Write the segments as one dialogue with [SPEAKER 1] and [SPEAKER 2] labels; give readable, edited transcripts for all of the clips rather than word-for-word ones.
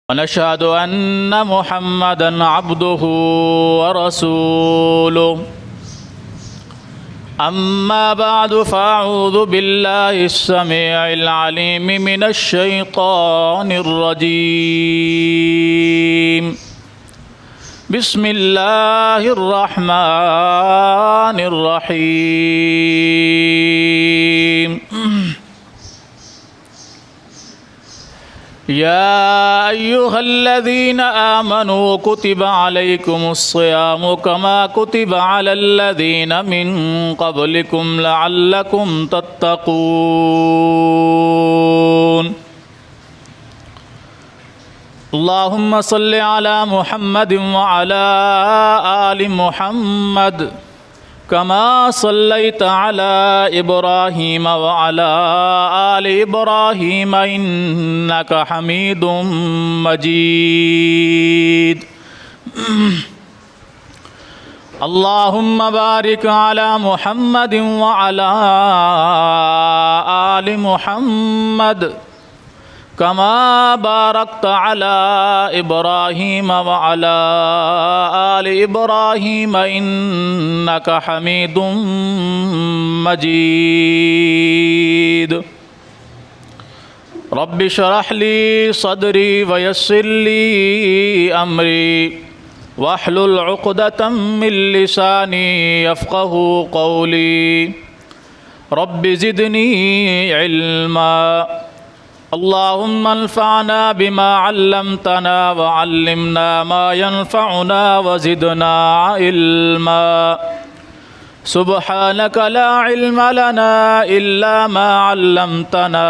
[SPEAKER 1] ونشهد أن محمدًا عبده ورسوله أما بعد فأعوذ بالله السميع العليم من الشيطان الرجيم بسم الله الرحمن الرحيم يا أيها الذين آمنوا كتب عليكم الصيام كما كتب على الذين من قبلكم لعلكم تتقون اللهم صل على محمد وعلى آل محمد كما صليت على إبراهيم وعلى آل إبراهيم إنك حميد مجيد اللهم بارك على محمد وعلى آل محمد كما باركت على إبراهيم وعلى آل إبراهيم إنك حميد مجيد رب اشرح لي صدري ويسر لي أمري واحلل عقدة من لساني يفقه قولي رب زدني علما اللهم انفعنا بما علمتنا وعلمنا ما ينفعنا وزدنا علما سبحانك لا علم لنا إلا ما علمتنا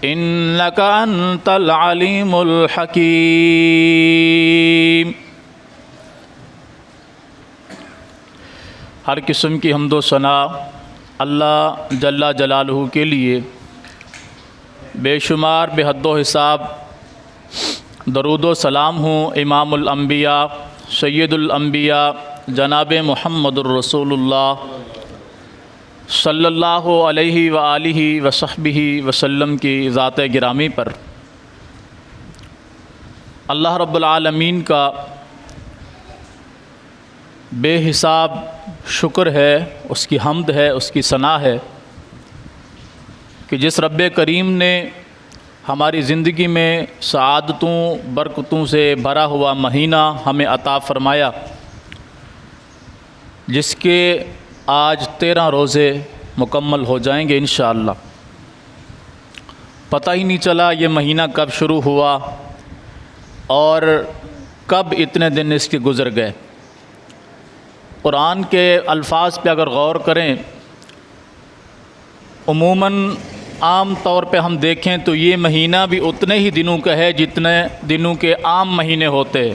[SPEAKER 1] إنك أنت العليم الحكيم ہر قسم کی حمد و ثنا اللہ جل جلالہ کے لیے، بے شمار بے حد و حساب درود و سلام ہوں امام الانبیاء سید الانبیاء جناب محمد الرسول اللہ صلی اللہ علیہ وآلہ وصحبہ وسلم کی ذات گرامی پر۔ اللہ رب العالمین کا بے حساب شکر ہے، اس کی حمد ہے، اس کی ثنا ہے کہ جس رب کریم نے ہماری زندگی میں سعادتوں برکتوں سے بھرا ہوا مہینہ ہمیں عطا فرمایا، جس کے آج 13 روزے مکمل ہو جائیں گے انشاءاللہ۔ پتہ ہی نہیں چلا یہ مہینہ کب شروع ہوا اور کب اتنے دن اس کے گزر گئے۔ قرآن کے الفاظ پہ اگر غور کریں، عموماً عام طور پہ ہم دیکھیں تو یہ مہینہ بھی اتنے ہی دنوں کا ہے جتنے دنوں کے عام مہینے ہوتے ہیں۔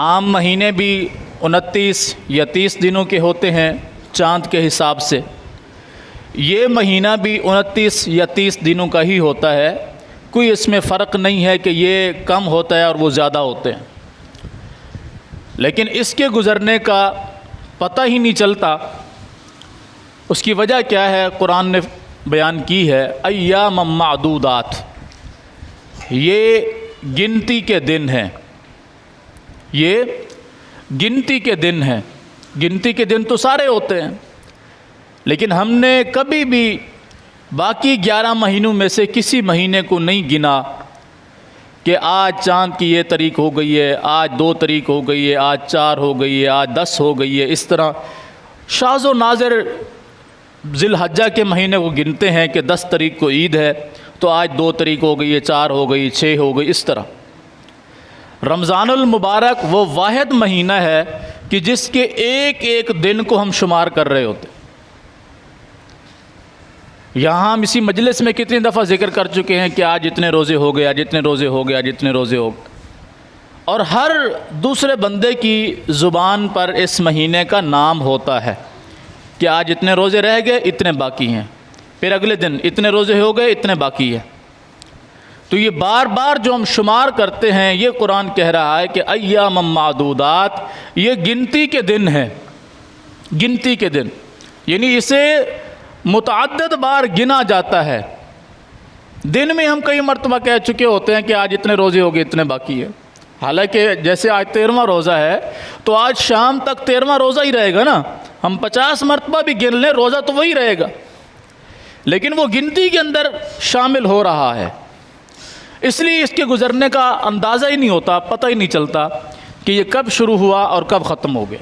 [SPEAKER 1] عام مہینے بھی 29 یا 30 دنوں کے ہوتے ہیں چاند کے حساب سے، یہ مہینہ بھی 29 یا 30 دنوں کا ہی ہوتا ہے، کوئی اس میں فرق نہیں ہے کہ یہ کم ہوتا ہے اور وہ زیادہ ہوتے ہیں، لیکن اس کے گزرنے کا پتہ ہی نہیں چلتا۔ اس کی وجہ کیا ہے؟ قرآن نے بیان کی ہے ایام معدودات، یہ گنتی کے دن ہیں، یہ گنتی کے دن ہیں۔ گنتی کے دن تو سارے ہوتے ہیں، لیکن ہم نے کبھی بھی باقی 11 مہینوں میں سے کسی مہینے کو نہیں گنا کہ آج چاند کی یہ تاریخ ہو گئی ہے، آج 2 تاریخ ہو گئی ہے، آج 4 ہو گئی ہے، آج 10 ہو گئی ہے۔ اس طرح شاذ و نادر ذی الحجہ کے مہینے کو گنتے ہیں کہ 10 تاریخ کو عید ہے تو آج 2 تاریخ ہو گئی ہے، 4 ہو گئی، 6 ہو گئی۔ اس طرح رمضان المبارک وہ واحد مہینہ ہے کہ جس کے ایک ایک دن کو ہم شمار کر رہے ہوتے۔ یہاں ہم اسی مجلس میں کتنی دفعہ ذکر کر چکے ہیں کہ آج اتنے روزے ہو گئے، آج اتنے روزے ہو گئے، آج اتنے روزے ہو گئے، اور ہر دوسرے بندے کی زبان پر اس مہینے کا نام ہوتا ہے کہ آج اتنے روزے رہ گئے، اتنے باقی ہیں، پھر اگلے دن اتنے روزے ہو گئے، اتنے باقی ہیں۔ تو یہ بار بار جو ہم شمار کرتے ہیں، یہ قرآن کہہ رہا ہے کہ ایام معدودات، یہ گنتی کے دن ہیں، گنتی کے دن، یعنی اسے متعدد بار گنا جاتا ہے۔ دن میں ہم کئی مرتبہ کہہ چکے ہوتے ہیں کہ آج اتنے روزے ہو گئے، اتنے باقی ہے، حالانکہ جیسے آج 13واں روزہ ہے تو آج شام تک 13واں روزہ ہی رہے گا نا، ہم 50 مرتبہ بھی گن لیں روزہ تو وہی رہے گا، لیکن وہ گنتی کے اندر شامل ہو رہا ہے، اس لیے اس کے گزرنے کا اندازہ ہی نہیں ہوتا، پتہ ہی نہیں چلتا کہ یہ کب شروع ہوا اور کب ختم ہو گیا۔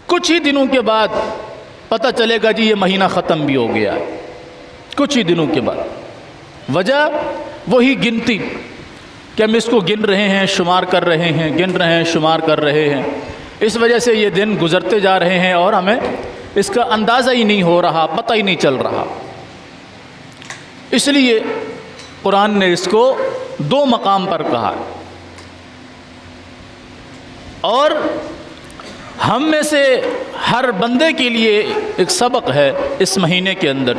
[SPEAKER 1] کچھ ہی دنوں کے بعد پتہ چلے گا جی یہ مہینہ ختم بھی ہو گیا ہے، کچھ ہی دنوں کے بعد۔ وجہ وہی گنتی کہ ہم اس کو گن رہے ہیں، شمار کر رہے ہیں، گن رہے ہیں، شمار کر رہے ہیں، اس وجہ سے یہ دن گزرتے جا رہے ہیں اور ہمیں اس کا اندازہ ہی نہیں ہو رہا، پتہ ہی نہیں چل رہا۔ اس لیے قرآن نے اس کو 2 مقام پر کہا، اور ہم میں سے ہر بندے کے لیے ایک سبق ہے اس مہینے کے اندر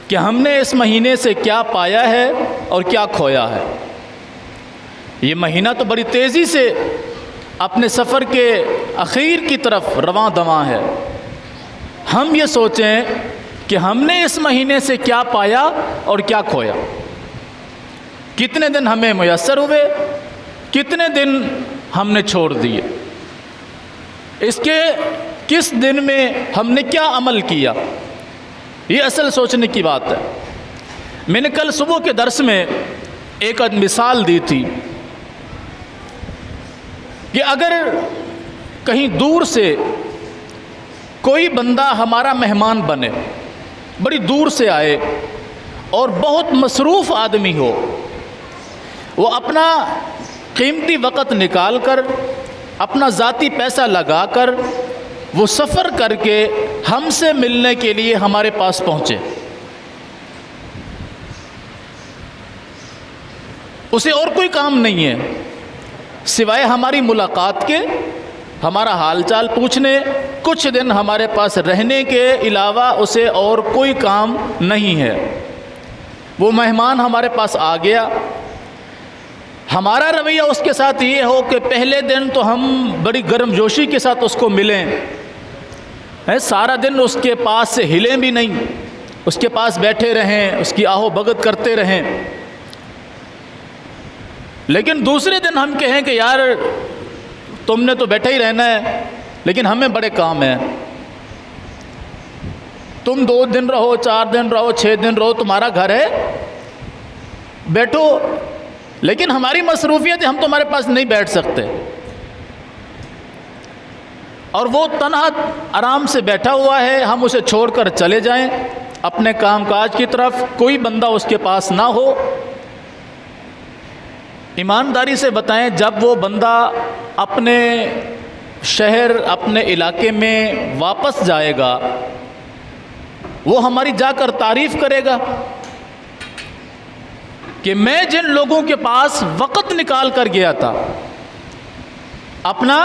[SPEAKER 1] کہ ہم نے اس مہینے سے کیا پایا ہے اور کیا کھویا ہے۔ یہ مہینہ تو بڑی تیزی سے اپنے سفر کے اخیر کی طرف رواں دواں ہے، ہم یہ سوچیں کہ ہم نے اس مہینے سے کیا پایا اور کیا کھویا، کتنے دن ہمیں میسر ہوئے، کتنے دن ہم نے چھوڑ دیے، اس کے کس دن میں ہم نے کیا عمل کیا، یہ اصل سوچنے کی بات ہے۔ میں نے کل صبح کے درس میں ایک مثال دی تھی کہ اگر کہیں دور سے کوئی بندہ ہمارا مہمان بنے، بڑی دور سے آئے اور بہت مصروف آدمی ہو، وہ اپنا قیمتی وقت نکال کر، اپنا ذاتی پیسہ لگا کر، وہ سفر کر کے ہم سے ملنے کے لیے ہمارے پاس پہنچے، اسے اور کوئی کام نہیں ہے سوائے ہماری ملاقات کے، ہمارا حال چال پوچھنے، کچھ دن ہمارے پاس رہنے کے علاوہ اسے اور کوئی کام نہیں ہے۔ وہ مہمان ہمارے پاس آ گیا، ہمارا رویہ اس کے ساتھ یہ ہو کہ پہلے دن تو ہم بڑی گرم جوشی کے ساتھ اس کو ملیں، سارا دن اس کے پاس سے ہلیں بھی نہیں، اس کے پاس بیٹھے رہیں، اس کی آہو بھگت کرتے رہیں، لیکن دوسرے دن ہم کہیں کہ یار تم نے تو بیٹھے ہی رہنا ہے لیکن ہمیں بڑے کام ہیں، تم 2 دن رہو، 4 دن رہو، 6 دن رہو، تمہارا گھر ہے، بیٹھو، لیکن ہماری مصروفیت ہے، ہم تمہارے پاس نہیں بیٹھ سکتے، اور وہ تنہا آرام سے بیٹھا ہوا ہے، ہم اسے چھوڑ کر چلے جائیں اپنے کام کاج کی طرف، کوئی بندہ اس کے پاس نہ ہو۔ ایمانداری سے بتائیں، جب وہ بندہ اپنے شہر، اپنے علاقے میں واپس جائے گا، وہ ہماری جا کر تعریف کرے گا کہ میں جن لوگوں کے پاس وقت نکال کر گیا تھا، اپنا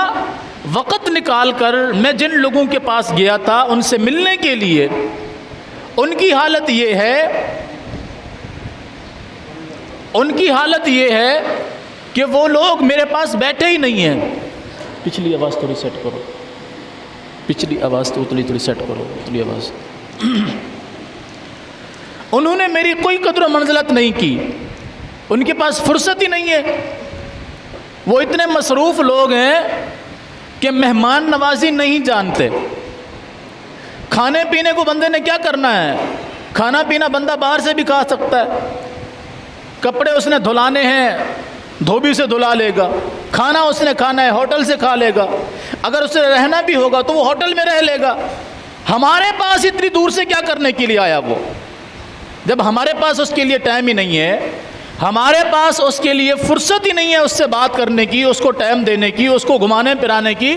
[SPEAKER 1] وقت نکال کر میں جن لوگوں کے پاس گیا تھا ان سے ملنے کے لیے، ان کی حالت یہ ہے کہ وہ لوگ میرے پاس بیٹھے ہی نہیں ہیں۔ پچھلی آواز تھوڑی سیٹ کرو، پچھلی آواز تو تھوڑی سیٹ کرو، پچھلی آواز۔ انہوں نے میری کوئی قدر و منزلت نہیں کی، ان کے پاس فرصت ہی نہیں ہے، وہ اتنے مصروف لوگ ہیں کہ مہمان نوازی نہیں جانتے۔ کھانے پینے کو بندے نے کیا کرنا ہے، کھانا پینا بندہ باہر سے بھی کھا سکتا ہے، کپڑے اس نے دھلانے ہیں دھوبی سے دھلا لے گا، کھانا اس نے کھانا ہے ہوٹل سے کھا لے گا، اگر اسے رہنا بھی ہوگا تو وہ ہوٹل میں رہ لے گا۔ ہمارے پاس اتنی دور سے کیا کرنے کے لیے آیا وہ، جب ہمارے پاس اس کے لیے ٹائم ہی نہیں ہے، ہمارے پاس اس کے لیے فرصت ہی نہیں ہے اس سے بات کرنے کی، اس کو ٹائم دینے کی، اس کو گھمانے پھرانے کی۔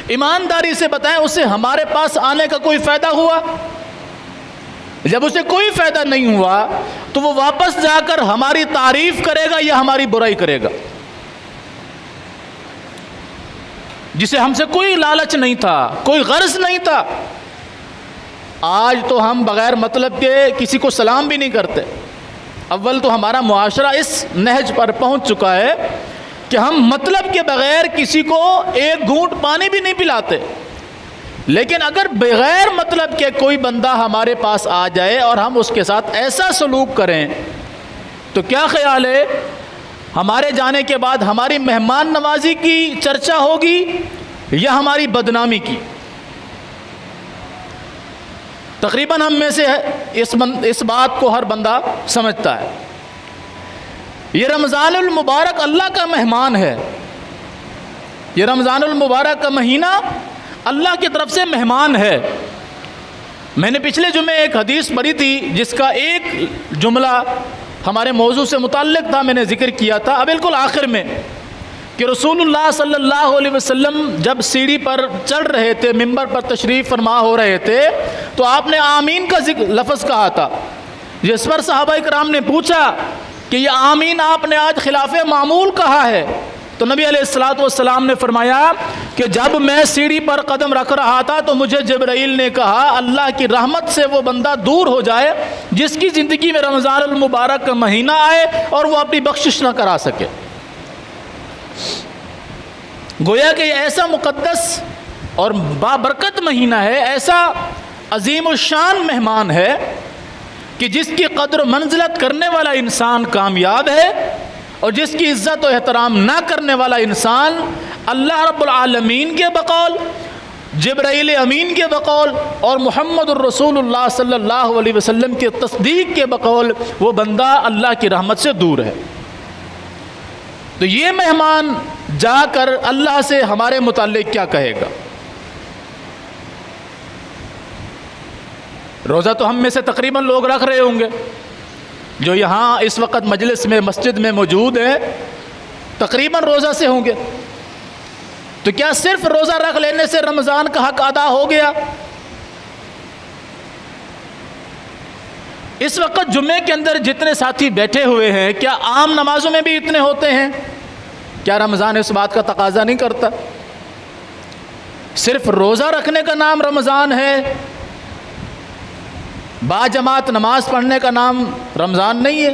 [SPEAKER 1] ایمانداری سے بتائیں اسے ہمارے پاس آنے کا کوئی فائدہ ہوا؟ جب اسے کوئی فائدہ نہیں ہوا تو وہ واپس جا کر ہماری تعریف کرے گا یا ہماری برائی کرے گا، جسے ہم سے کوئی لالچ نہیں تھا، کوئی غرض نہیں تھا۔ آج تو ہم بغیر مطلب کے کسی کو سلام بھی نہیں کرتے۔ اول تو ہمارا معاشرہ اس نہج پر پہنچ چکا ہے کہ ہم مطلب کے بغیر کسی کو ایک گھونٹ پانی بھی نہیں پلاتے، لیکن اگر بغیر مطلب کہ کوئی بندہ ہمارے پاس آ جائے اور ہم اس کے ساتھ ایسا سلوک کریں تو کیا خیال ہے ہمارے جانے کے بعد ہماری مہمان نوازی کی چرچا ہوگی یا ہماری بدنامی کی؟ تقریباً ہم میں سے اس بات کو ہر بندہ سمجھتا ہے۔ یہ رمضان المبارک اللہ کا مہمان ہے، یہ رمضان المبارک کا مہینہ اللہ کی طرف سے مہمان ہے۔ میں نے پچھلے جمعے ایک حدیث پڑھی تھی جس کا ایک جملہ ہمارے موضوع سے متعلق تھا، میں نے ذکر کیا تھا بالکل آخر میں، کہ رسول اللہ صلی اللہ علیہ وسلم جب سیڑھی پر چڑھ رہے تھے، ممبر پر تشریف فرما ہو رہے تھے، تو آپ نے آمین کا لفظ کہا تھا، جس پر صحابہ کرام نے پوچھا کہ یہ آمین آپ نے آج خلاف معمول کہا ہے؟ تو نبی علیہ السلام نے فرمایا کہ جب میں سیڑھی پر قدم رکھ رہا تھا تو مجھے جبرائیل نے کہا اللہ کی رحمت سے وہ بندہ دور ہو جائے جس کی زندگی میں رمضان المبارک کا مہینہ آئے اور وہ اپنی بخشش نہ کرا سکے۔ گویا کہ یہ ایسا مقدس اور بابرکت مہینہ ہے، ایسا عظیم الشان مہمان ہے کہ جس کی قدر و منزلت کرنے والا انسان کامیاب ہے، اور جس کی عزت و احترام نہ کرنے والا انسان اللہ رب العالمین کے بقول، جبرائیل امین کے بقول اور محمد الرسول اللہ صلی اللہ علیہ وسلم کے تصدیق کے بقول وہ بندہ اللہ کی رحمت سے دور ہے۔ تو یہ مہمان جا کر اللہ سے ہمارے متعلق کیا کہے گا؟ روزہ تو ہم میں سے تقریباً لوگ رکھ رہے ہوں گے، جو یہاں اس وقت مجلس میں مسجد میں موجود ہیں تقریباً روزہ سے ہوں گے۔ تو کیا صرف روزہ رکھ لینے سے رمضان کا حق ادا ہو گیا؟ اس وقت جمعے کے اندر جتنے ساتھی بیٹھے ہوئے ہیں کیا عام نمازوں میں بھی اتنے ہوتے ہیں؟ کیا رمضان اس بات کا تقاضا نہیں کرتا؟ صرف روزہ رکھنے کا نام رمضان ہے، با جماعت نماز پڑھنے کا نام رمضان نہیں ہے،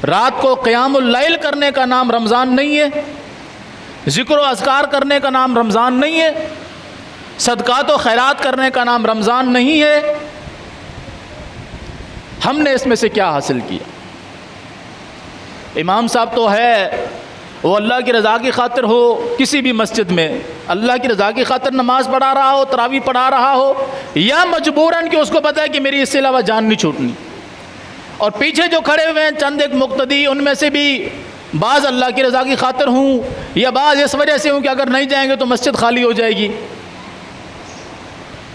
[SPEAKER 1] رات کو قیام اللیل کرنے کا نام رمضان نہیں ہے، ذکر و اذکار کرنے کا نام رمضان نہیں ہے، صدقات و خیرات کرنے کا نام رمضان نہیں ہے۔ ہم نے اس میں سے کیا حاصل کیا؟ امام صاحب تو ہے وہ اللہ کی رضا کی خاطر ہو کسی بھی مسجد میں اللہ کی رضا کی خاطر نماز پڑھا رہا ہو، تراویح پڑھا رہا ہو، یا مجبوراً کہ اس کو پتہ ہے کہ میری اس سے علاوہ جان نہیں چھوٹنی، اور پیچھے جو کھڑے ہوئے ہیں چند ایک مقتدی ان میں سے بھی بعض اللہ کی رضا کی خاطر ہوں یا بعض اس وجہ سے ہوں کہ اگر نہیں جائیں گے تو مسجد خالی ہو جائے گی۔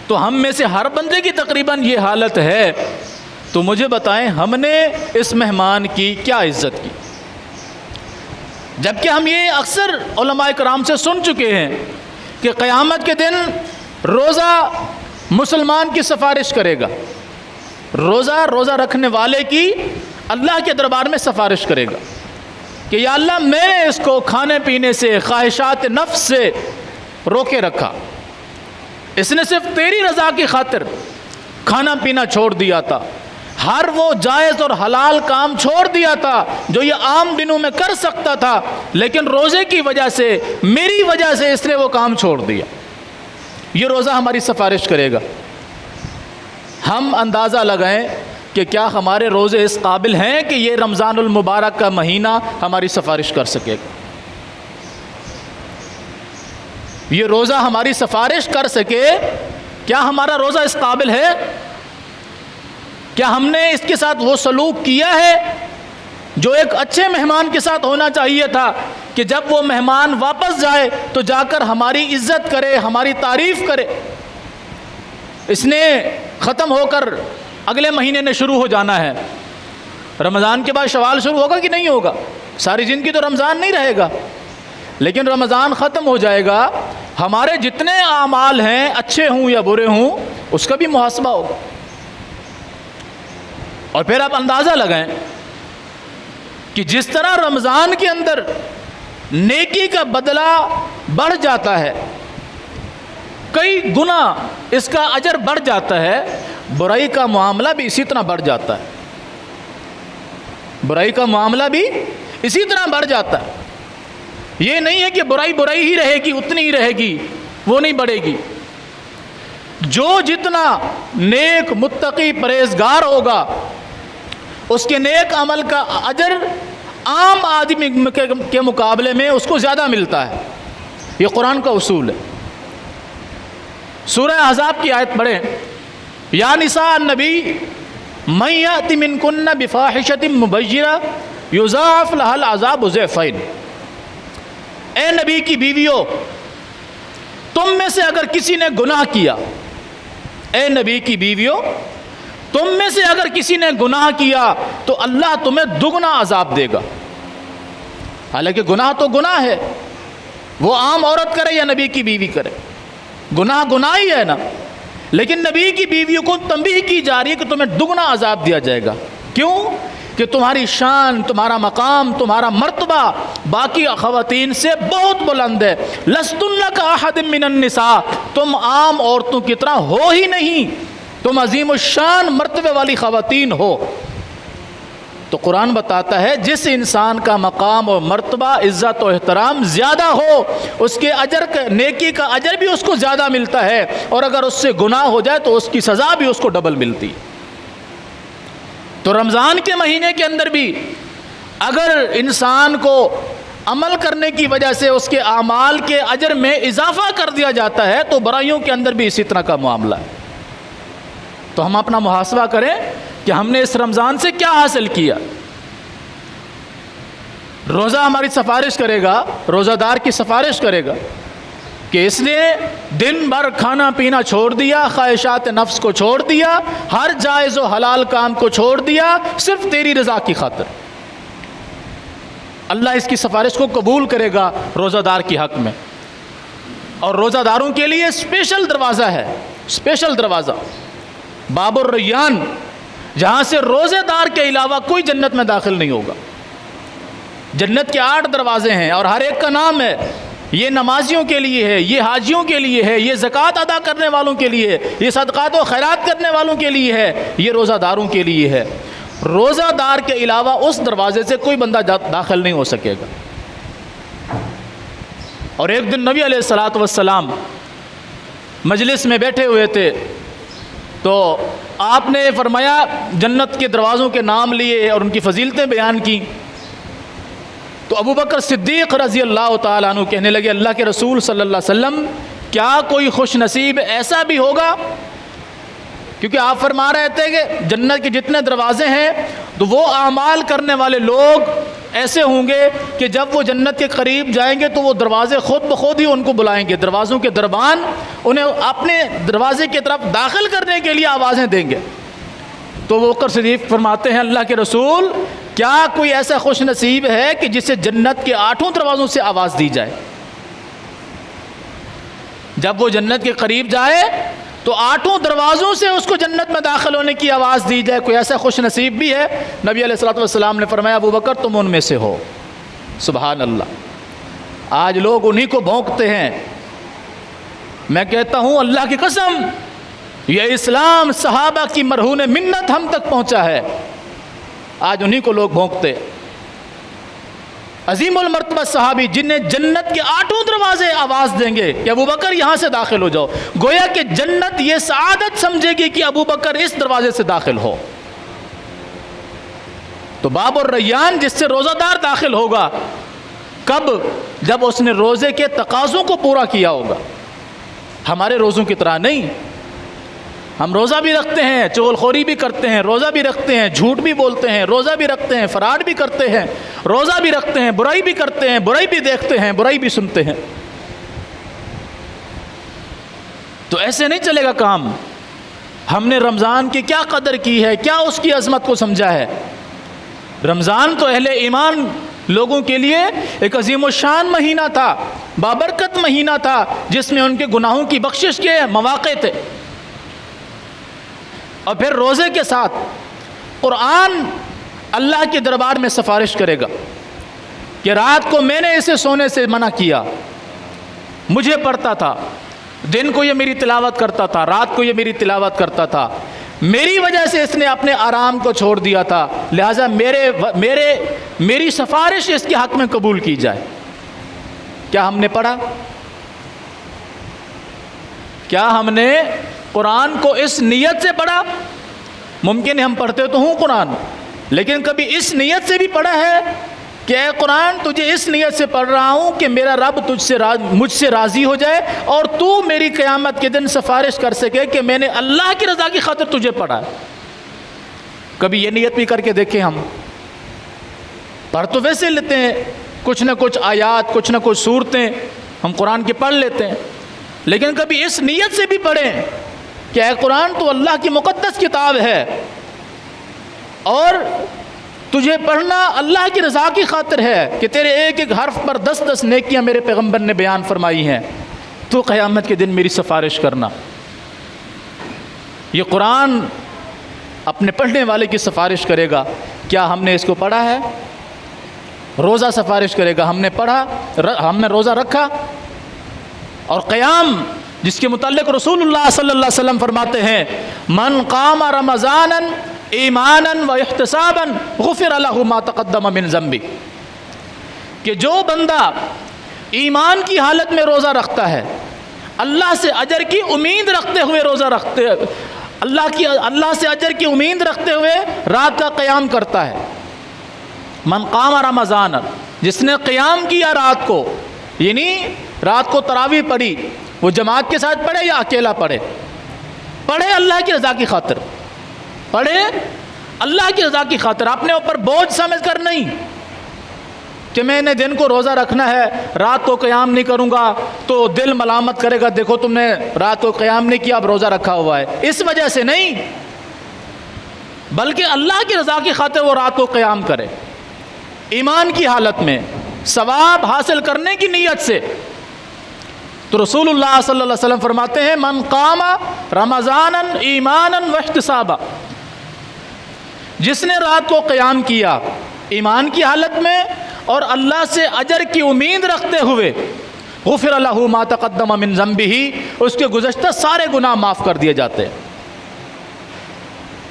[SPEAKER 1] تو ہم میں سے ہر بندے کی تقریباً یہ حالت ہے۔ تو مجھے بتائیں ہم نے اس مہمان کی کیا عزت کی؟ جبکہ ہم یہ اکثر علماء کرام سے سن چکے ہیں کہ قیامت کے دن روزہ مسلمان کی سفارش کرے گا، روزہ رکھنے والے کی اللہ کے دربار میں سفارش کرے گا کہ یا اللہ میں نے اس کو کھانے پینے سے، خواہشات نفس سے روکے رکھا، اس نے صرف تیری رضا کی خاطر کھانا پینا چھوڑ دیا تھا، ہر وہ جائز اور حلال کام چھوڑ دیا تھا جو یہ عام دنوں میں کر سکتا تھا، لیکن روزے کی وجہ سے، میری وجہ سے اس نے وہ کام چھوڑ دیا۔ یہ روزہ ہماری سفارش کرے گا۔ ہم اندازہ لگائیں کہ کیا ہمارے روزے اس قابل ہیں کہ یہ رمضان المبارک کا مہینہ ہماری سفارش کر سکے گا؟ یہ روزہ ہماری سفارش کر سکے، کیا ہمارا روزہ اس قابل ہے؟ کیا ہم نے اس کے ساتھ وہ سلوک کیا ہے جو ایک اچھے مہمان کے ساتھ ہونا چاہیے تھا کہ جب وہ مہمان واپس جائے تو جا کر ہماری عزت کرے، ہماری تعریف کرے؟ اس نے ختم ہو کر اگلے مہینے نے شروع ہو جانا ہے، رمضان کے بعد شوال شروع ہوگا کہ نہیں ہوگا؟ ساری زندگی تو رمضان نہیں رہے گا، لیکن رمضان ختم ہو جائے گا، ہمارے جتنے اعمال ہیں اچھے ہوں یا برے ہوں اس کا بھی محاسبہ ہوگا۔ اور پھر آپ اندازہ لگائیں کہ جس طرح رمضان کے اندر نیکی کا بدلہ بڑھ جاتا ہے، کئی گنا اس کا اجر بڑھ جاتا ہے، برائی کا معاملہ بھی اسی طرح بڑھ جاتا ہے، برائی کا معاملہ بھی اسی طرح بڑھ جاتا ہے۔ یہ نہیں ہے کہ برائی ہی رہے گی، اتنی ہی رہے گی، وہ نہیں بڑھے گی۔ جو جتنا نیک متقی پرہیزگار ہوگا اس کے نیک عمل کا اجر عام آدمی کے مقابلے میں اس کو زیادہ ملتا ہے. یہ قرآن کا اصول ہے. سورہ احزاب کی آیت پڑھیں. یا نساء النبی من یأت منکن بفاحشۃ مبینہ یضاعف لها العذاب ضعفین. اے نبی کی بیویوں، تم میں سے اگر کسی نے گناہ کیا، اے نبی کی بیویوں تم میں سے اگر کسی نے گناہ کیا تو اللہ تمہیں دگنا عذاب دے گا. حالانکہ گناہ تو گناہ ہے، وہ عام عورت کرے یا نبی کی بیوی کرے، گناہ گناہ ہی ہے نا. لیکن نبی کی بیویوں کو تنبیہ کی جا رہی ہے کہ تمہیں دگنا عذاب دیا جائے گا. کیوں؟ کہ تمہاری شان، تمہارا مقام، تمہارا مرتبہ باقی خواتین سے بہت بلند ہے. لستن کاحد من النساء، تم عام عورتوں کی طرح ہو ہی نہیں، تم عظیم الشان مرتبے والی خواتین ہو. تو قرآن بتاتا ہے جس انسان کا مقام اور مرتبہ، عزت و احترام زیادہ ہو، اس کے اجر نیکی کا اجر بھی اس کو زیادہ ملتا ہے، اور اگر اس سے گناہ ہو جائے تو اس کی سزا بھی اس کو ڈبل ملتی. تو رمضان کے مہینے کے اندر بھی اگر انسان کو عمل کرنے کی وجہ سے اس کے اعمال کے اجر میں اضافہ کر دیا جاتا ہے تو برائیوں کے اندر بھی اسی طرح کا معاملہ ہے. تو ہم اپنا محاسبہ کریں کہ ہم نے اس رمضان سے کیا حاصل کیا. روزہ ہماری سفارش کرے گا، روزہ دار کی سفارش کرے گا کہ اس نے دن بھر کھانا پینا چھوڑ دیا، خواہشات نفس کو چھوڑ دیا، ہر جائز و حلال کام کو چھوڑ دیا صرف تیری رضا کی خاطر. اللہ اس کی سفارش کو قبول کرے گا روزہ دار کی حق میں. اور روزہ داروں کے لیے اسپیشل دروازہ ہے، اسپیشل دروازہ باب الریان، جہاں سے روزے دار کے علاوہ کوئی جنت میں داخل نہیں ہوگا. جنت کے 8 دروازے ہیں اور ہر ایک کا نام ہے. یہ نمازیوں کے لیے ہے، یہ حاجیوں کے لیے ہے، یہ زکوٰۃ ادا کرنے والوں کے لیے ہے، یہ صدقات و خیرات کرنے والوں کے لیے ہے، یہ روزہ داروں کے لیے ہے. روزہ دار کے علاوہ اس دروازے سے کوئی بندہ داخل نہیں ہو سکے گا. اور ایک دن نبی علیہ الصلوۃ والسلام مجلس میں بیٹھے ہوئے تھے تو آپ نے فرمایا، جنت کے دروازوں کے نام لیے اور ان کی فضیلتیں بیان کی. تو ابو بکر صدیق رضی اللہ تعالیٰ عنہ کہنے لگے، اللہ کے رسول صلی اللہ علیہ وسلم کیا کوئی خوش نصیب ایسا بھی ہوگا؟ کیونکہ آپ فرما رہے تھے کہ جنت کے جتنے دروازے ہیں تو وہ اعمال کرنے والے لوگ ایسے ہوں گے کہ جب وہ جنت کے قریب جائیں گے تو وہ دروازے خود بخود ہی ان کو بلائیں گے، دروازوں کے دربان انہیں اپنے دروازے کی طرف داخل کرنے کے لیے آوازیں دیں گے. تو وہ بکر صدیق فرماتے ہیں، اللہ کے رسول کیا کوئی ایسا خوش نصیب ہے کہ جسے جنت کے 8 دروازوں سے آواز دی جائے؟ جب وہ جنت کے قریب جائے تو 8 دروازوں سے اس کو جنت میں داخل ہونے کی آواز دی جائے. کوئی ایسا خوش نصیب بھی ہے؟ نبی علیہ الصلوۃ والسلام نے فرمایا، ابو بکر تم ان میں سے ہو. سبحان اللہ. آج لوگ انہی کو بھونکتے ہیں. میں کہتا ہوں اللہ کی قسم، یہ اسلام صحابہ کی مرہون منت ہم تک پہنچا ہے. آج انہی کو لوگ بھونکتے. عظیم المرتبہ صحابی جنہیں جنت کے 8 دروازے آواز دیں گے کہ ابو بکر یہاں سے داخل ہو جاؤ، گویا کہ جنت یہ سعادت سمجھے گی کہ ابو بکر اس دروازے سے داخل ہو. تو باب الریان جس سے روزہ دار داخل ہوگا، کب؟ جب اس نے روزے کے تقاضوں کو پورا کیا ہوگا. ہمارے روزوں کی طرح نہیں. ہم روزہ بھی رکھتے ہیں، چغل خوری بھی کرتے ہیں، روزہ بھی رکھتے ہیں، جھوٹ بھی بولتے ہیں، روزہ بھی رکھتے ہیں، فراڈ بھی کرتے ہیں، روزہ بھی رکھتے ہیں، برائی بھی کرتے ہیں، برائی بھی دیکھتے ہیں، برائی بھی سنتے ہیں. تو ایسے نہیں چلے گا کام. ہم نے رمضان کی کیا قدر کی ہے، کیا اس کی عظمت کو سمجھا ہے. رمضان تو اہل ایمان لوگوں کے لیے ایک عظیم الشان مہینہ تھا، بابرکت مہینہ تھا، جس میں ان کے گناہوں کی بخشش کے مواقع تھے. اور پھر روزے کے ساتھ قرآن اللہ کے دربار میں سفارش کرے گا کہ رات کو میں نے اسے سونے سے منع کیا، مجھے پڑھتا تھا، دن کو یہ میری تلاوت کرتا تھا، رات کو یہ میری تلاوت کرتا تھا، میری وجہ سے اس نے اپنے آرام کو چھوڑ دیا تھا، لہٰذا میری سفارش اس کے حق میں قبول کی جائے. کیا ہم نے پڑھا؟ کیا ہم نے قرآن کو اس نیت سے پڑھا؟ ممکن ہے ہم پڑھتے تو ہوں قرآن، لیکن کبھی اس نیت سے بھی پڑھا ہے کہ اے قرآن تجھے اس نیت سے پڑھ رہا ہوں کہ میرا رب مجھ سے راضی ہو جائے اور تو میری قیامت کے دن سفارش کر سکے کہ میں نے اللہ کی رضا کی خاطر تجھے پڑھا ہے؟ کبھی یہ نیت بھی کر کے دیکھیں ہم؟ پڑھ تو ویسے لیتے ہیں، کچھ نہ کچھ آیات، کچھ نہ کچھ صورتیں ہم قرآن کی پڑھ لیتے ہیں، لیکن کبھی اس نیت سے بھی پڑھیں کہ اے قرآن تو اللہ کی مقدس کتاب ہے اور تجھے پڑھنا اللہ کی رضا کی خاطر ہے کہ تیرے ایک ایک حرف پر 10 نیکیاں میرے پیغمبر نے بیان فرمائی ہیں، تو قیامت کے دن میری سفارش کرنا۔ یہ قرآن اپنے پڑھنے والے کی سفارش کرے گا۔ کیا ہم نے اس کو پڑھا ہے؟ روزہ سفارش کرے گا، ہم نے پڑھا، ہم نے روزہ رکھا؟ اور قیام جس کے متعلق رسول اللہ صلی اللہ علیہ وسلم فرماتے ہیں من قام رمضانا ایمانا و احتسابا غفر له ما تقدم من ذنبه، کہ جو بندہ ایمان کی حالت میں روزہ رکھتا ہے، اللہ سے اجر کی امید رکھتے ہوئے روزہ رکھتے، اللہ سے اجر کی امید رکھتے ہوئے رات کا قیام کرتا ہے۔ من قام رمضان، جس نے قیام کیا رات کو، یعنی رات کو تراویح پڑھی، وہ جماعت کے ساتھ پڑھے یا اکیلا پڑھے، پڑھے اللہ کی رضا کی خاطر، پڑھے اللہ کی رضا کی خاطر، اپنے اوپر بوجھ سمجھ کر نہیں کہ میں نے دن کو روزہ رکھنا ہے، رات کو قیام نہیں کروں گا تو دل ملامت کرے گا، دیکھو تم نے رات کو قیام نہیں کیا، اب روزہ رکھا ہوا ہے، اس وجہ سے نہیں، بلکہ اللہ کی رضا کی خاطر وہ رات کو قیام کرے، ایمان کی حالت میں ثواب حاصل کرنے کی نیت سے۔ تو رسول اللہ صلی اللہ علیہ وسلم فرماتے ہیں من قام رمضانا ایمانا واحتسابا، جس نے رات کو قیام کیا ایمان کی حالت میں اور اللہ سے اجر کی امید رکھتے ہوئے، غفر له ما تقدم من ذنبه، اس کے گزشتہ سارے گناہ معاف کر دیے جاتے ہیں۔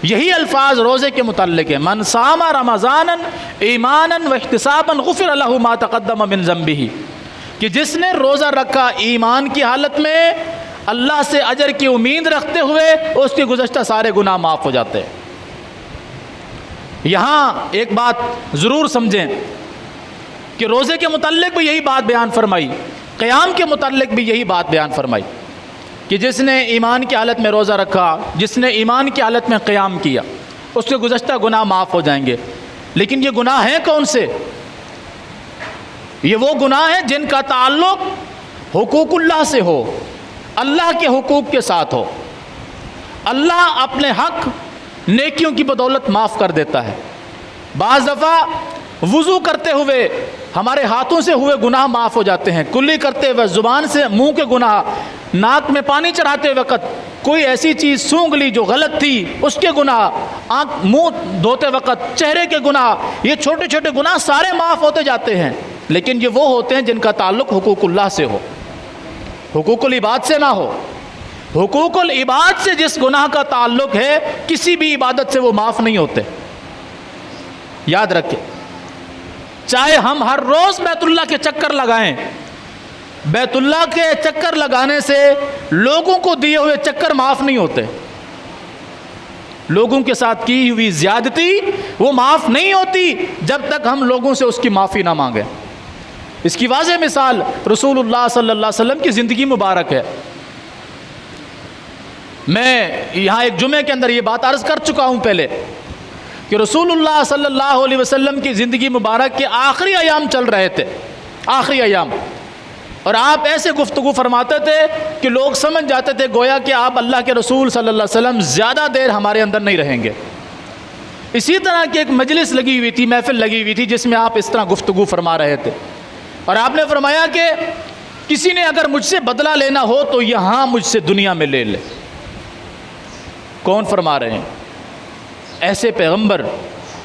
[SPEAKER 1] یہی الفاظ روزے کے متعلق ہے، من صام رمضانا ایمانا واحتسابا غفر له ما تقدم من ذنبه، کہ جس نے روزہ رکھا ایمان کی حالت میں اللہ سے اجر کی امید رکھتے ہوئے، اس کے گزشتہ سارے گناہ معاف ہو جاتے ہیں۔ یہاں ایک بات ضرور سمجھیں کہ روزے کے متعلق بھی یہی بات بیان فرمائی، قیام کے متعلق بھی یہی بات بیان فرمائی کہ جس نے ایمان کی حالت میں روزہ رکھا، جس نے ایمان کی حالت میں قیام کیا، اس کے گزشتہ گناہ معاف ہو جائیں گے۔ لیکن یہ گناہ ہیں کون سے؟ یہ وہ گناہ ہیں جن کا تعلق حقوق اللہ سے ہو، اللہ کے حقوق کے ساتھ ہو۔ اللہ اپنے حق نیکیوں کی بدولت معاف کر دیتا ہے۔ بعض دفعہ وضو کرتے ہوئے ہمارے ہاتھوں سے ہوئے گناہ معاف ہو جاتے ہیں، کلی کرتے ہوئے، زبان سے منہ کے گناہ، ناک میں پانی چڑھاتے وقت کوئی ایسی چیز سونگھ لی جو غلط تھی اس کے گناہ، آنکھ منہ دھوتے وقت چہرے کے گناہ، یہ چھوٹے چھوٹے گناہ سارے معاف ہوتے جاتے ہیں۔ لیکن یہ وہ ہوتے ہیں جن کا تعلق حقوق اللہ سے ہو، حقوق العباد سے نہ ہو۔ حقوق العباد سے جس گناہ کا تعلق ہے کسی بھی عبادت سے وہ معاف نہیں ہوتے، یاد رکھیں۔ چاہے ہم ہر روز بیت اللہ کے چکر لگائیں، بیت اللہ کے چکر لگانے سے لوگوں کو دیے ہوئے چکر معاف نہیں ہوتے، لوگوں کے ساتھ کی ہوئی زیادتی وہ معاف نہیں ہوتی جب تک ہم لوگوں سے اس کی معافی نہ مانگیں۔ اس کی واضح مثال رسول اللہ صلی اللہ علیہ وسلم کی زندگی مبارک ہے۔ میں یہاں ایک جمعے کے اندر یہ بات عرض کر چکا ہوں پہلے کہ رسول اللہ صلی اللہ علیہ وسلم کی زندگی مبارک کے آخری ایام چل رہے تھے، آخری ایام، اور آپ ایسے گفتگو فرماتے تھے کہ لوگ سمجھ جاتے تھے گویا کہ آپ اللہ کے رسول صلی اللہ علیہ وسلم زیادہ دیر ہمارے اندر نہیں رہیں گے۔ اسی طرح کی ایک مجلس لگی ہوئی تھی، محفل لگی ہوئی تھی جس میں آپ اس طرح گفتگو فرما رہے تھے، اور آپ نے فرمایا کہ کسی نے اگر مجھ سے بدلہ لینا ہو تو یہاں مجھ سے دنیا میں لے لے۔ کون فرما رہے ہیں؟ ایسے پیغمبر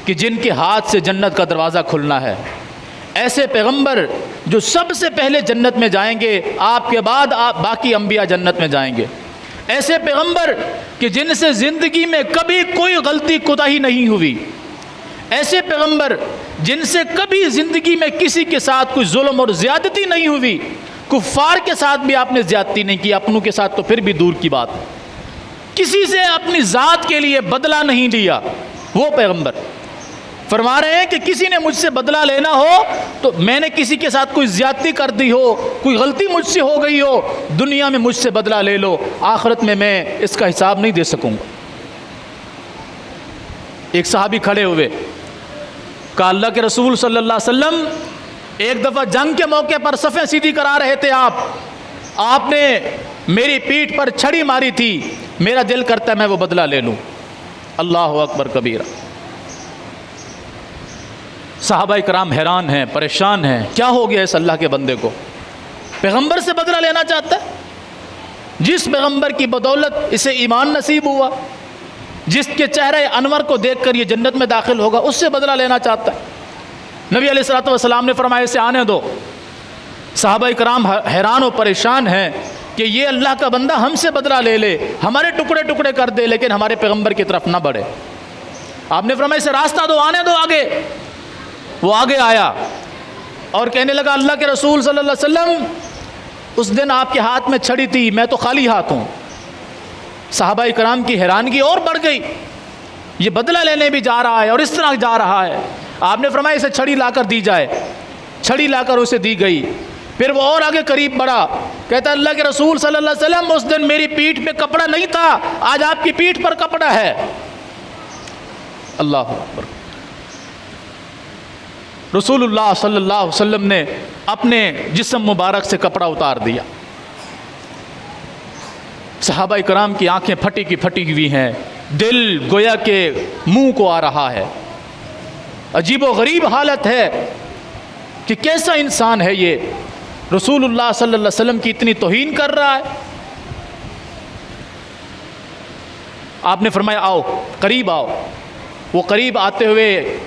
[SPEAKER 1] کہ جن کے ہاتھ سے جنت کا دروازہ کھلنا ہے، ایسے پیغمبر جو سب سے پہلے جنت میں جائیں گے، آپ کے بعد باقی انبیاء جنت میں جائیں گے، ایسے پیغمبر کہ جن سے زندگی میں کبھی کوئی غلطی کوتاہی نہیں ہوئی، ایسے پیغمبر جن سے کبھی زندگی میں کسی کے ساتھ کوئی ظلم اور زیادتی نہیں ہوئی، کفار کے ساتھ بھی آپ نے زیادتی نہیں کی، اپنوں کے ساتھ تو پھر بھی دور کی بات۔ کسی سے اپنی ذات کے لیے بدلہ نہیں لیا. وہ پیغمبر فرما رہے ہیں کہ کسی نے مجھ سے بدلہ لینا ہو تو میں نے کسی کے ساتھ کوئی زیادتی کر دی ہو, کوئی غلطی مجھ سے ہو گئی ہو, دنیا میں مجھ سے بدلہ لے لو, آخرت میں اس کا حساب نہیں دے سکوں گا. ایک صحابی کھڑے ہوئے, کہا اللہ کے رسول صلی اللہ علیہ وسلم ایک دفعہ جنگ کے موقع پر صفیں سیدھی کرا رہے تھے آپ نے میری پیٹھ پر چھڑی ماری تھی, میرا دل کرتا ہے میں وہ بدلہ لے لوں. اللہ اکبر کبیرہ. صحابہ کرام حیران ہیں, پریشان ہیں, کیا ہو گیا اس اللہ کے بندے کو, پیغمبر سے بدلہ لینا چاہتا ہے, جس پیغمبر کی بدولت اسے ایمان نصیب ہوا, جس کے چہرے انور کو دیکھ کر یہ جنت میں داخل ہوگا, اس سے بدلہ لینا چاہتا ہے. نبی علیہ الصلوۃ والسلام نے فرمایا اسے آنے دو. صحابہ کرام حیران و پریشان ہیں کہ یہ اللہ کا بندہ ہم سے بدلہ لے لے, ہمارے ٹکڑے ٹکڑے کر دے, لیکن ہمارے پیغمبر کی طرف نہ بڑھے. آپ نے فرمایا اسے راستہ دو, آنے دو آگے. وہ آگے آیا اور کہنے لگا اللہ کے رسول صلی اللہ علیہ وسلم اس دن آپ کے ہاتھ میں چھڑی تھی, میں تو خالی ہاتھ ہوں. صحابہ کرام کی حیرانگی اور بڑھ گئی, یہ بدلہ لینے بھی جا رہا ہے اور اس طرح جا رہا ہے. آپ نے فرمایا اسے چھڑی لا کر دی جائے. چھڑی لا کر اسے دی گئی. پھر وہ اور آگے قریب بڑھا, کہتا اللہ کے رسول صلی اللہ علیہ وسلم اس دن میری پیٹھ پہ کپڑا نہیں تھا, آج آپ کی پیٹھ پر کپڑا ہے. اللہ اکبر. رسول اللہ صلی اللہ علیہ وسلم نے اپنے جسم مبارک سے کپڑا اتار دیا. صحابہ کرام کی آنکھیں پھٹی کی پھٹی ہوئی ہیں, دل گویا کہ منہ کو آ رہا ہے. عجیب و غریب حالت ہے کہ کیسا انسان ہے یہ, رسول اللہ صلی اللہ علیہ وسلم کی اتنی توہین کر رہا ہے. آپ نے فرمایا آؤ, قریب آؤ. وہ قریب آتے ہوئے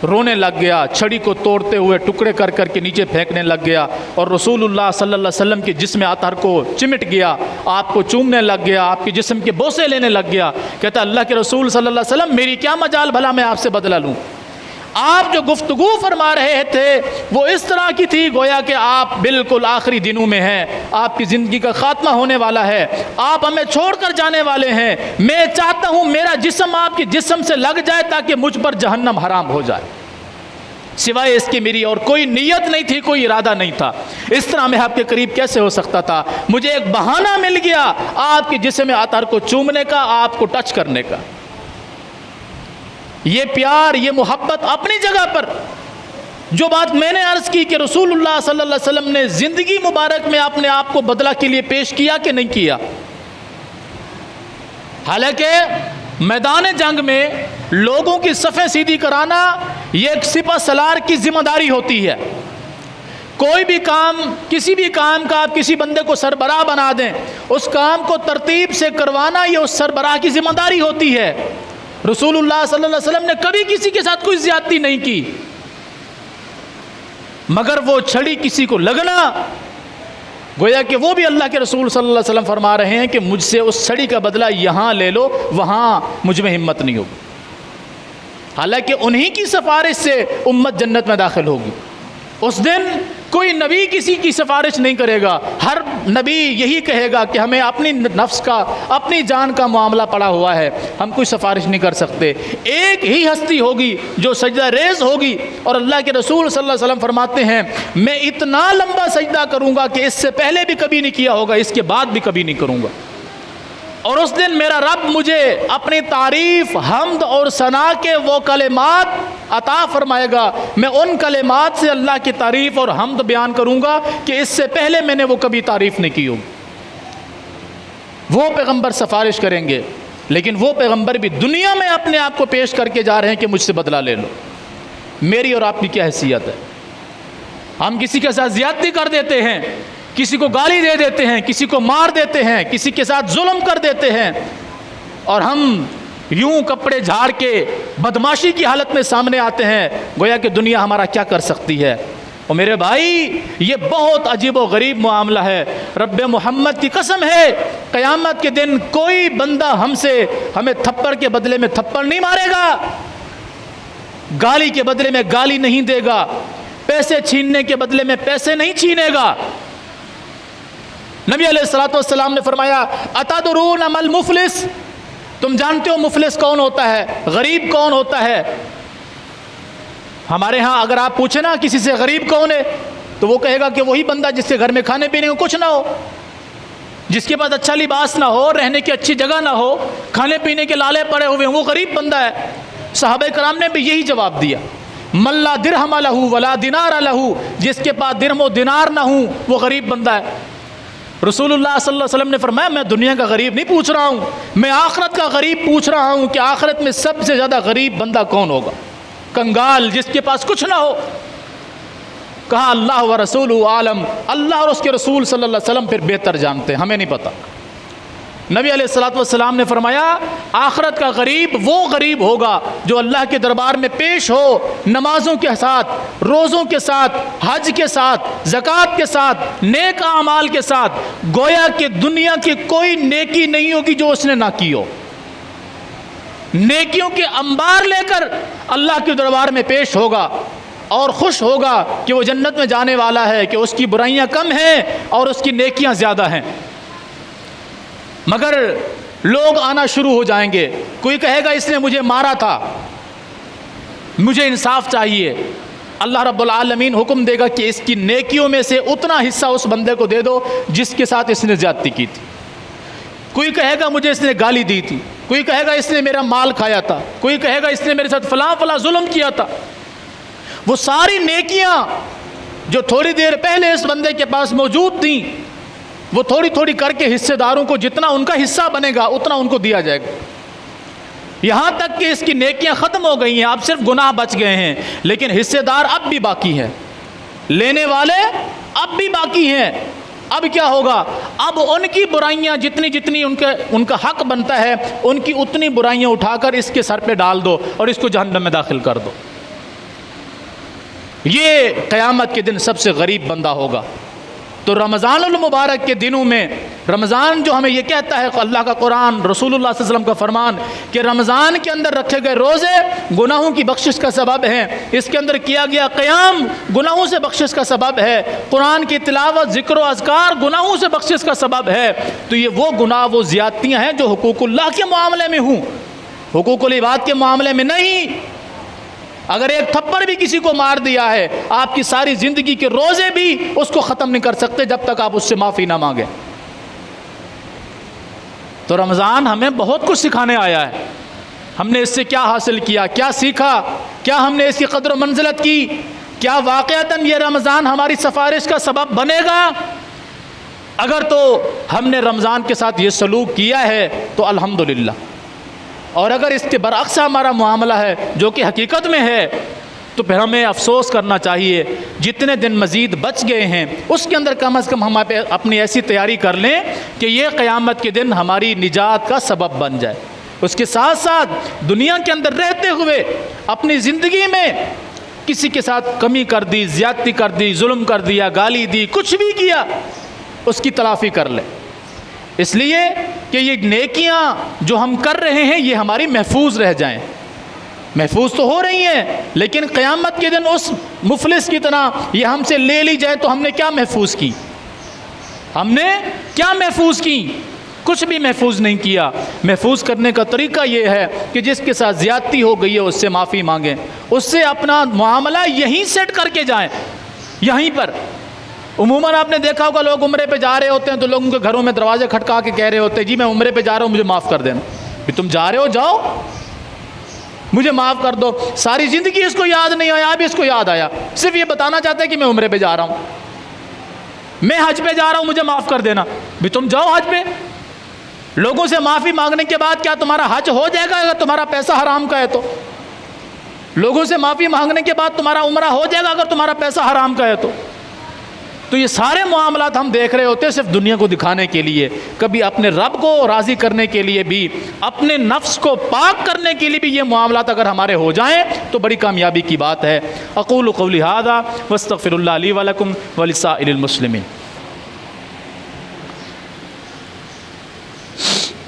[SPEAKER 1] رونے لگ گیا, چھڑی کو توڑتے ہوئے ٹکڑے کر کر کے نیچے پھینکنے لگ گیا, اور رسول اللہ صلی اللہ علیہ وسلم کے جسم اطہر کو چمٹ گیا, آپ کو چومنے لگ گیا, آپ کے جسم کے بوسے لینے لگ گیا. کہتا اللہ کے رسول صلی اللہ علیہ وسلم میری کیا مجال بھلا میں آپ سے بدلہ لوں. آپ جو گفتگو فرما رہے تھے وہ اس طرح کی تھی گویا کہ آپ بالکل آخری دنوں میں ہیں, آپ کی زندگی کا خاتمہ ہونے والا ہے, آپ ہمیں چھوڑ کر جانے والے ہیں. میں چاہتا ہوں میرا جسم آپ کے جسم سے لگ جائے تاکہ مجھ پر جہنم حرام ہو جائے. سوائے اس کی میری اور کوئی نیت نہیں تھی, کوئی ارادہ نہیں تھا. اس طرح میں آپ کے قریب کیسے ہو سکتا تھا؟ مجھے ایک بہانہ مل گیا آپ کے جسم اطہر کو چومنے کا, آپ کو ٹچ کرنے کا. یہ پیار, یہ محبت اپنی جگہ پر. جو بات میں نے عرض کی کہ رسول اللہ صلی اللہ علیہ وسلم نے زندگی مبارک میں اپنے آپ کو بدلہ کے لیے پیش کیا کہ نہیں کیا. حالانکہ میدان جنگ میں لوگوں کی صفیں سیدھی کرانا یہ ایک سپہ سالار کی ذمہ داری ہوتی ہے. کوئی بھی کام, کسی بھی کام کا آپ کسی بندے کو سربراہ بنا دیں, اس کام کو ترتیب سے کروانا یہ اس سربراہ کی ذمہ داری ہوتی ہے. رسول اللہ صلی اللہ علیہ وسلم نے کبھی کسی کے ساتھ کوئی زیادتی نہیں کی, مگر وہ چھڑی کسی کو لگنا گویا کہ وہ بھی اللہ کے رسول صلی اللہ علیہ وسلم فرما رہے ہیں کہ مجھ سے اس چھڑی کا بدلہ یہاں لے لو, وہاں مجھ میں ہمت نہیں ہوگی. حالانکہ انہی کی سفارش سے امت جنت میں داخل ہوگی. اس دن کوئی نبی کسی کی سفارش نہیں کرے گا. ہر نبی یہی کہے گا کہ ہمیں اپنی نفس کا, اپنی جان کا معاملہ پڑا ہوا ہے, ہم کوئی سفارش نہیں کر سکتے. ایک ہی ہستی ہوگی جو سجدہ ریز ہوگی, اور اللہ کے رسول صلی اللہ علیہ وسلم فرماتے ہیں میں اتنا لمبا سجدہ کروں گا کہ اس سے پہلے بھی کبھی نہیں کیا ہوگا, اس کے بعد بھی کبھی نہیں کروں گا. اور اس دن میرا رب مجھے اپنی تعریف, حمد اور ثنا کے وہ کلمات عطا فرمائے گا. میں ان کلمات سے اللہ کی تعریف اور حمد بیان کروں گا کہ اس سے پہلے میں نے وہ کبھی تعریف نہیں کی ہوگی. وہ پیغمبر سفارش کریں گے, لیکن وہ پیغمبر بھی دنیا میں اپنے آپ کو پیش کر کے جا رہے ہیں کہ مجھ سے بدلہ لے لو. میری اور آپ کی کیا حیثیت ہے؟ ہم کسی کے ساتھ زیادتی کر دیتے ہیں, کسی کو گالی دے دیتے ہیں, کسی کو مار دیتے ہیں, کسی کے ساتھ ظلم کر دیتے ہیں, اور ہم یوں کپڑے جھاڑ کے بدماشی کی حالت میں سامنے آتے ہیں گویا کہ دنیا ہمارا کیا کر سکتی ہے. اور میرے بھائی یہ بہت عجیب و غریب معاملہ ہے. رب محمد کی قسم ہے قیامت کے دن کوئی بندہ ہمیں تھپڑ کے بدلے میں تھپڑ نہیں مارے گا, گالی کے بدلے میں گالی نہیں دے گا, پیسے چھیننے کے بدلے میں پیسے نہیں چھینے گا. نبی علیہ الصلوۃ والسلام نے فرمایا اتدرون ما المفلس, تم جانتے ہو مفلس کون ہوتا ہے، غریب کون ہوتا ہے؟ ہمارے ہاں اگر آپ پوچھیں نا کسی سے غریب کون ہے تو وہ کہے گا کہ وہی بندہ جس کے گھر میں کھانے پینے کو کچھ نہ ہو، جس کے پاس اچھا لباس نہ ہو، رہنے کی اچھی جگہ نہ ہو، کھانے پینے کے لالے پڑے ہوئے، وہ غریب بندہ ہے۔ صحابہ کرام نے بھی یہی جواب دیا، من لا درہم لہ ولا دینار لہ، جس کے پاس درہم و دینار نہ ہوں وہ غریب بندہ ہے۔ رسول اللہ صلی اللہ علیہ وسلم نے فرمایا میں دنیا کا غریب نہیں پوچھ رہا ہوں، میں آخرت کا غریب پوچھ رہا ہوں کہ آخرت میں سب سے زیادہ غریب بندہ کون ہوگا؟ کنگال، جس کے پاس کچھ نہ ہو۔ کہا اللہ و رسول عالم، اللہ اور اس کے رسول صلی اللہ علیہ وسلم پھر بہتر جانتے ہیں، ہمیں نہیں پتہ۔ نبی علیہ الصلوۃ والسلام نے فرمایا آخرت کا غریب وہ غریب ہوگا جو اللہ کے دربار میں پیش ہو نمازوں کے ساتھ، روزوں کے ساتھ، حج کے ساتھ، زکوٰۃ کے ساتھ، نیک اعمال کے ساتھ، گویا کہ دنیا کی کوئی نیکی نہیں ہوگی جو اس نے نہ کی ہو، نیکیوں کے انبار لے کر اللہ کے دربار میں پیش ہوگا اور خوش ہوگا کہ وہ جنت میں جانے والا ہے، کہ اس کی برائیاں کم ہیں اور اس کی نیکیاں زیادہ ہیں۔ مگر لوگ آنا شروع ہو جائیں گے، کوئی کہے گا اس نے مجھے مارا تھا، مجھے انصاف چاہیے۔ اللہ رب العالمین حکم دے گا کہ اس کی نیکیوں میں سے اتنا حصہ اس بندے کو دے دو جس کے ساتھ اس نے زیادتی کی تھی۔ کوئی کہے گا مجھے اس نے گالی دی تھی، کوئی کہے گا اس نے میرا مال کھایا تھا، کوئی کہے گا اس نے میرے ساتھ فلاں فلاں ظلم کیا تھا۔ وہ ساری نیکیاں جو تھوڑی دیر پہلے اس بندے کے پاس موجود تھیں، وہ تھوڑی تھوڑی کر کے حصے داروں کو جتنا ان کا حصہ بنے گا اتنا ان کو دیا جائے گا، یہاں تک کہ اس کی نیکیاں ختم ہو گئی ہیں، اب صرف گناہ بچ گئے ہیں، لیکن حصے دار اب بھی باقی ہیں، لینے والے اب بھی باقی ہیں۔ اب کیا ہوگا؟ اب ان کی برائیاں جتنی جتنی ان کا حق بنتا ہے ان کی اتنی برائیاں اٹھا کر اس کے سر پہ ڈال دو اور اس کو جہنم میں داخل کر دو۔ یہ قیامت کے دن سب سے غریب بندہ ہوگا۔ تو رمضان المبارک کے دنوں میں، رمضان جو ہمیں یہ کہتا ہے اللہ کا قرآن، رسول اللہ صلی اللہ علیہ وسلم کا فرمان کہ رمضان کے اندر رکھے گئے روزے گناہوں کی بخشش کا سبب ہیں، اس کے اندر کیا گیا قیام گناہوں سے بخشش کا سبب ہے، قرآن کی تلاوت، ذکر و اذکار گناہوں سے بخشش کا سبب ہے۔ تو یہ وہ گناہ، وہ زیادتیاں ہیں جو حقوق اللہ کے معاملے میں ہوں، حقوق العباد کے معاملے میں نہیں۔ اگر ایک تھپڑ بھی کسی کو مار دیا ہے، آپ کی ساری زندگی کے روزے بھی اس کو ختم نہیں کر سکتے جب تک آپ اس سے معافی نہ مانگیں۔ تو رمضان ہمیں بہت کچھ سکھانے آیا ہے۔ ہم نے اس سے کیا حاصل کیا، کیا سیکھا، کیا ہم نے اس کی قدر و منزلت کی، کیا واقعتاً یہ رمضان ہماری سفارش کا سبب بنے گا؟ اگر تو ہم نے رمضان کے ساتھ یہ سلوک کیا ہے تو الحمدللہ، اور اگر اس کے برعکس ہمارا معاملہ ہے جو کہ حقیقت میں ہے تو پھر ہمیں افسوس کرنا چاہیے۔ جتنے دن مزید بچ گئے ہیں اس کے اندر کم از کم ہم اپنی ایسی تیاری کر لیں کہ یہ قیامت کے دن ہماری نجات کا سبب بن جائے۔ اس کے ساتھ ساتھ دنیا کے اندر رہتے ہوئے اپنی زندگی میں کسی کے ساتھ کمی کر دی، زیادتی کر دی، ظلم کر دیا، گالی دی، کچھ بھی کیا، اس کی تلافی کر لیں، اس لیے کہ یہ نیکیاں جو ہم کر رہے ہیں یہ ہماری محفوظ رہ جائیں۔ محفوظ تو ہو رہی ہیں لیکن قیامت کے دن اس مفلس کی طرح یہ ہم سے لے لی جائے تو ہم نے کیا محفوظ کی؟ ہم نے کیا محفوظ کی؟ کچھ بھی محفوظ نہیں کیا۔ محفوظ کرنے کا طریقہ یہ ہے کہ جس کے ساتھ زیادتی ہو گئی ہے اس سے معافی مانگیں، اس سے اپنا معاملہ یہیں سیٹ کر کے جائیں، یہیں پر۔ عموماً آپ نے دیکھا ہوگا لوگ عمرے پہ جا رہے ہوتے ہیں تو لوگوں کے گھروں میں دروازے کھٹکا کے کہہ رہے ہوتے ہیں جی میں عمرے پہ جا رہا ہوں مجھے معاف کر دینا۔ کہ تم جا رہے ہو جاؤ، مجھے معاف کر دو۔ ساری زندگی اس کو یاد نہیں آیا، اب اس کو یاد آیا، صرف یہ بتانا چاہتے ہیں کہ میں عمرے پہ جا رہا ہوں، میں حج پہ جا رہا ہوں مجھے معاف کر دینا۔ بھی تم جاؤ حج پہ، لوگوں سے معافی مانگنے کے بعد کیا تمہارا حج ہو جائے گا اگر تمہارا پیسہ حرام کا ہے تو؟ لوگوں سے معافی مانگنے کے بعد تمہارا عمرہ ہو جائے گا اگر تمہارا پیسہ حرام کا ہے تو یہ سارے معاملات ہم دیکھ رہے ہوتے ہیں صرف دنیا کو دکھانے کے لیے، کبھی اپنے رب کو راضی کرنے کے لیے بھی، اپنے نفس کو پاک کرنے کے لیے بھی یہ معاملات اگر ہمارے ہو جائیں تو بڑی کامیابی کی بات ہے۔ اقول قولی ھذا واستغفر اللہ لی ولکم ولسائر المسلمین۔